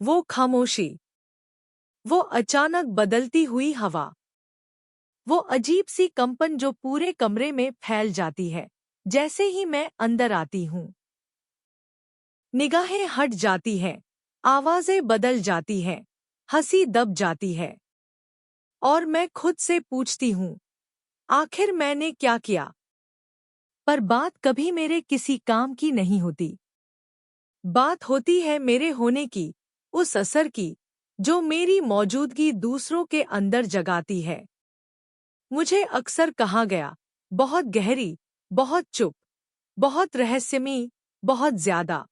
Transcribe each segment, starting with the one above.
वो खामोशी, वो अचानक बदलती हुई हवा, वो अजीब सी कंपन जो पूरे कमरे में फैल जाती है जैसे ही मैं अंदर आती हूँ। निगाहें हट जाती हैं, आवाजें बदल जाती हैं, हंसी दब जाती है। और मैं खुद से पूछती हूँ, आखिर मैंने क्या किया? पर बात कभी मेरे किसी काम की नहीं होती। बात होती है मेरे होने की, उस असर की, जो मेरी मौजूदगी दूसरों के अंदर जगाती है। मुझे अक्सर कहा गया, बहुत गहरी, बहुत चुप, बहुत रहस्यमयी, बहुत ज्यादा।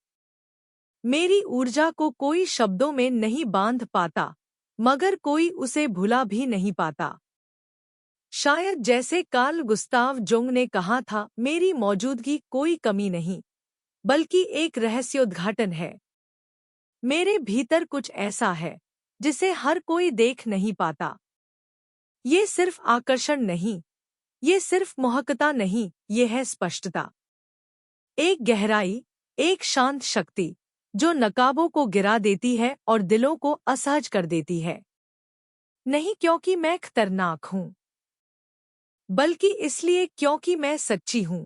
मेरी ऊर्जा को कोई शब्दों में नहीं बांध पाता, मगर कोई उसे भुला भी नहीं पाता। शायद जैसे कार्ल गुस्ताव जुंग ने कहा था, मेरी मौजूदगी कोई कमी नहीं, बल्कि एक रहस्योद्घाटन है। मेरे भीतर कुछ ऐसा है जिसे हर कोई देख नहीं पाता। ये सिर्फ आकर्षण नहीं, ये सिर्फ मोहकता नहीं, ये है स्पष्टता। एक गहराई, एक शांत शक्ति, जो नकाबों को गिरा देती है और दिलों को असहज कर देती है। नहीं क्योंकि मैं खतरनाक हूं, बल्कि इसलिए क्योंकि मैं सच्ची हूं।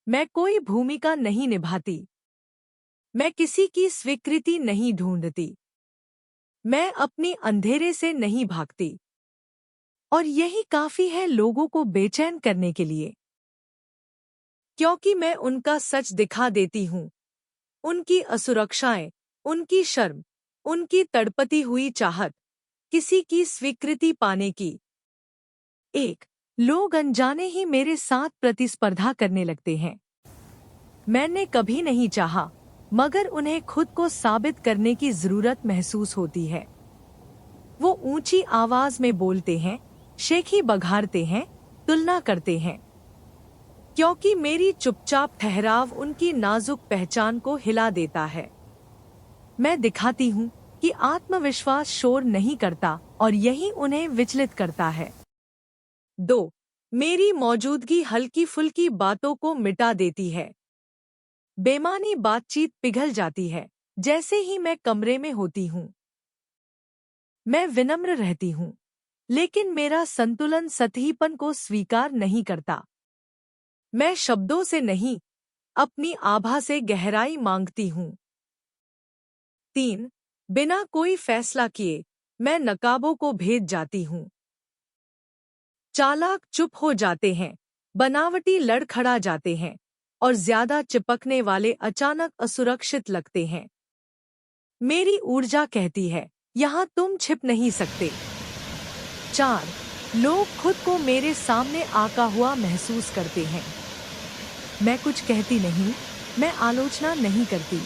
मैं कोई भूमिका नहीं निभाती, मैं किसी की स्वीकृति नहीं ढूंढती, मैं अपनी अंधेरे से नहीं भागती। और यही काफी है लोगों को बेचैन करने के लिए, क्योंकि मैं उनका सच दिखा देती हूँ, उनकी असुरक्षाएं, उनकी शर्म, उनकी तड़पती हुई चाहत, किसी की स्वीकृति पाने की। एक लोग अनजाने ही मेरे साथ प्रतिस्पर्धा करने लगते हैं। मैंने कभी नहीं चाहा, मगर उन्हें खुद को साबित करने की जरूरत महसूस होती है। वो ऊंची आवाज में बोलते हैं, शेखी बघारते हैं, तुलना करते हैं। क्योंकि मेरी चुपचाप ठहराव उनकी नाजुक पहचान को हिला देता है। मैं दिखाती हूँ कि आत्मविश्वास शोर नहीं करता और यही उन्हें विचलित करता है। 2. मेरी मौजूदगी हल्की फुल्की बातों को मिटा देती है। बेमानी बातचीत पिघल जाती है जैसे ही मैं कमरे में होती हूँ। मैं विनम्र रहती हूँ, लेकिन मेरा संतुलन सतहीपन को स्वीकार नहीं करता। मैं शब्दों से नहीं, अपनी आभा से गहराई मांगती हूँ। 3. बिना कोई फैसला किए मैं नकाबों को भेद जाती हूँ। चालाक चुप हो जाते हैं, बनावटी लड़खड़ा जाते हैं, और ज्यादा चिपकने वाले अचानक असुरक्षित लगते हैं। मेरी ऊर्जा कहती है, यहाँ तुम छिप नहीं सकते। 4. लोग खुद को मेरे सामने आका हुआ महसूस करते हैं। मैं कुछ कहती नहीं, मैं आलोचना नहीं करती,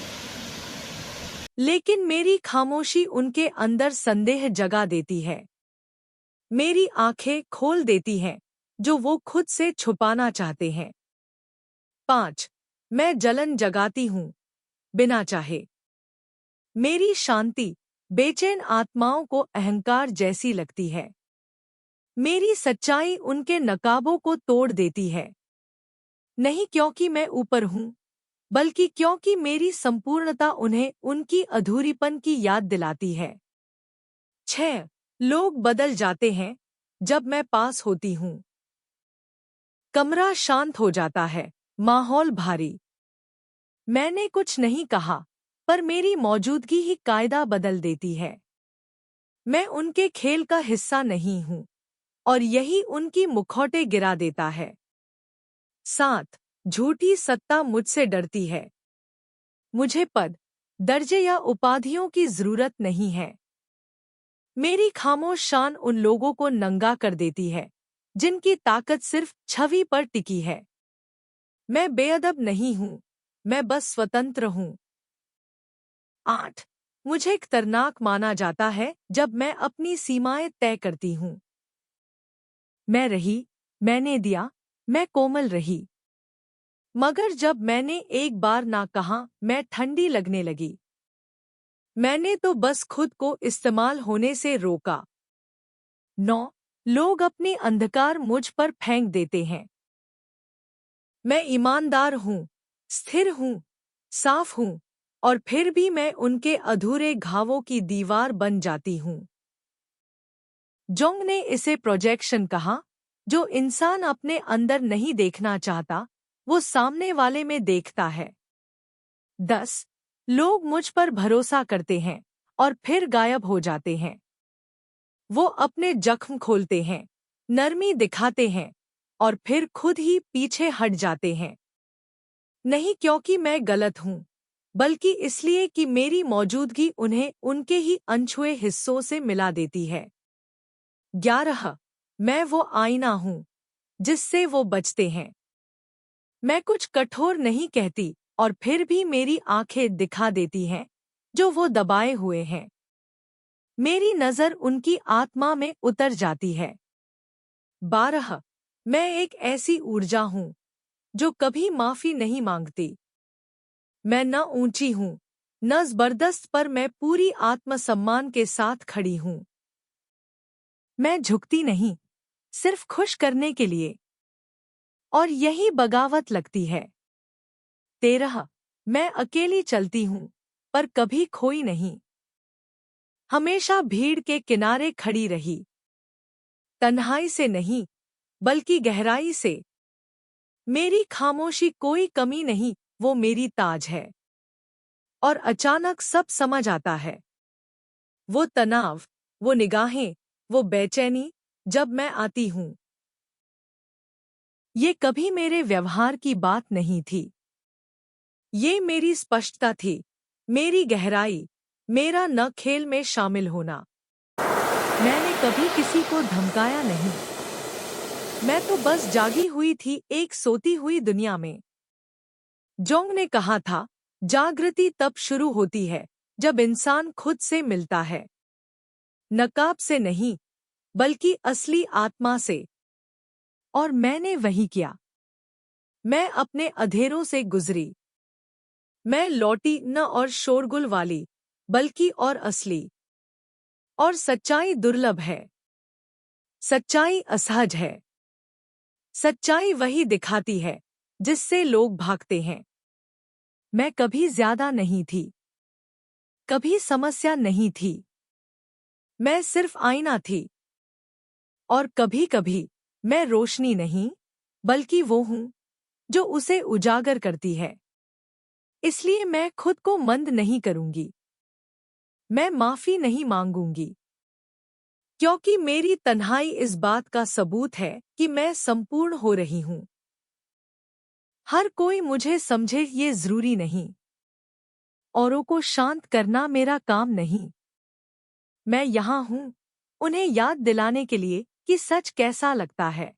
लेकिन मेरी खामोशी उनके अंदर संदेह जगा देती है। मेरी आंखें खोल देती हैं जो वो खुद से छुपाना चाहते हैं। 5. मैं जलन जगाती हूँ, बिना चाहे। मेरी शांति बेचैन आत्माओं को अहंकार जैसी लगती है। मेरी सच्चाई उनके नकाबों को तोड़ देती है। नहीं क्योंकि मैं ऊपर हूँ, बल्कि क्योंकि मेरी संपूर्णता उन्हें उनकी अधूरीपन की याद दिलाती है। 6. लोग बदल जाते हैं जब मैं पास होती हूँ। कमरा शांत हो जाता है, माहौल भारी। मैंने कुछ नहीं कहा, पर मेरी मौजूदगी ही कायदा बदल देती है। मैं उनके खेल का हिस्सा नहीं हूँ, और यही उनकी मुखौटे गिरा देता है। 7. झूठी सत्ता मुझसे डरती है। मुझे पद, दर्जे या उपाधियों की जरूरत नहीं है। मेरी खामोश शान उन लोगों को नंगा कर देती है जिनकी ताकत सिर्फ छवि पर टिकी है। मैं बेअदब नहीं हूँ, मैं बस स्वतंत्र हूँ। 8. मुझे खतरनाक माना जाता है जब मैं अपनी सीमाएं तय करती हूँ। मैं रही, मैंने दिया, मैं कोमल रही। मगर जब मैंने एक बार ना कहा, मैं ठंडी लगने लगी। मैंने तो बस खुद को इस्तेमाल होने से रोका। 9. लोग अपनी अंधकार मुझ पर फेंक देते हैं। मैं ईमानदार हूँ, स्थिर हूँ, साफ हूँ, और फिर भी मैं उनके अधूरे घावों की दीवार बन जाती हूँ। जोंग ने इसे प्रोजेक्शन कहा। जो इंसान अपने अंदर नहीं देखना चाहता, वो सामने वाले में देखता है। 10 लोग मुझ पर भरोसा करते हैं और फिर गायब हो जाते हैं। वो अपने जख्म खोलते हैं, नरमी दिखाते हैं और फिर खुद ही पीछे हट जाते हैं। नहीं क्योंकि मैं गलत हूँ, बल्कि इसलिए कि मेरी मौजूदगी उन्हें उनके ही अनछुए हिस्सों से मिला देती है। 11 मैं वो आईना हूँ जिससे वो बचते हैं। मैं कुछ कठोर नहीं कहती और फिर भी मेरी आंखें दिखा देती हैं जो वो दबाए हुए हैं। मेरी नज़र उनकी आत्मा में उतर जाती है। 12 मैं एक ऐसी ऊर्जा हूँ जो कभी माफी नहीं मांगती। मैं न ऊंची हूँ, न जबरदस्त, पर मैं पूरी आत्मसम्मान के साथ खड़ी हूँ। मैं झुकती नहीं, सिर्फ खुश करने के लिए। और यही बगावत लगती है। 13 मैं अकेली चलती हूँ, पर कभी खोई नहीं। हमेशा भीड़ के किनारे खड़ी रही। तन्हाई से नहीं, बल्कि गहराई से। मेरी खामोशी कोई कमी नहीं, वो मेरी ताज है। और अचानक सब समझ आता है। वो तनाव, वो निगाहें, वो बेचैनी जब मैं आती हूँ। ये कभी मेरे व्यवहार की बात नहीं थी। ये मेरी स्पष्टता थी, मेरी गहराई, मेरा न खेल में शामिल होना। मैंने कभी किसी को धमकाया नहीं। मैं तो बस जागी हुई थी एक सोती हुई दुनिया में। जोंग ने कहा था, जागृति तब शुरू होती है जब इंसान खुद से मिलता है। नकाब से नहीं, बल्कि असली आत्मा से। और मैंने वही किया। मैं अपने अंधेरों से गुजरी। मैं लौटी न और शोरगुल वाली, बल्कि और असली। और सच्चाई दुर्लभ है। सच्चाई असहज है। सच्चाई वही दिखाती है जिससे लोग भागते हैं। मैं कभी ज्यादा नहीं थी, कभी समस्या नहीं थी। मैं सिर्फ आईना थी। और कभी-कभी मैं रोशनी नहीं, बल्कि वो हूं जो उसे उजागर करती है। इसलिए मैं खुद को मंद नहीं करूंगी। मैं माफी नहीं मांगूंगी, क्योंकि मेरी तन्हाई इस बात का सबूत है कि मैं संपूर्ण हो रही हूं। हर कोई मुझे समझे ये जरूरी नहीं। औरों को शांत करना मेरा काम नहीं। मैं यहाँ हूँ उन्हें याद दिलाने के लिए कि सच कैसा लगता है।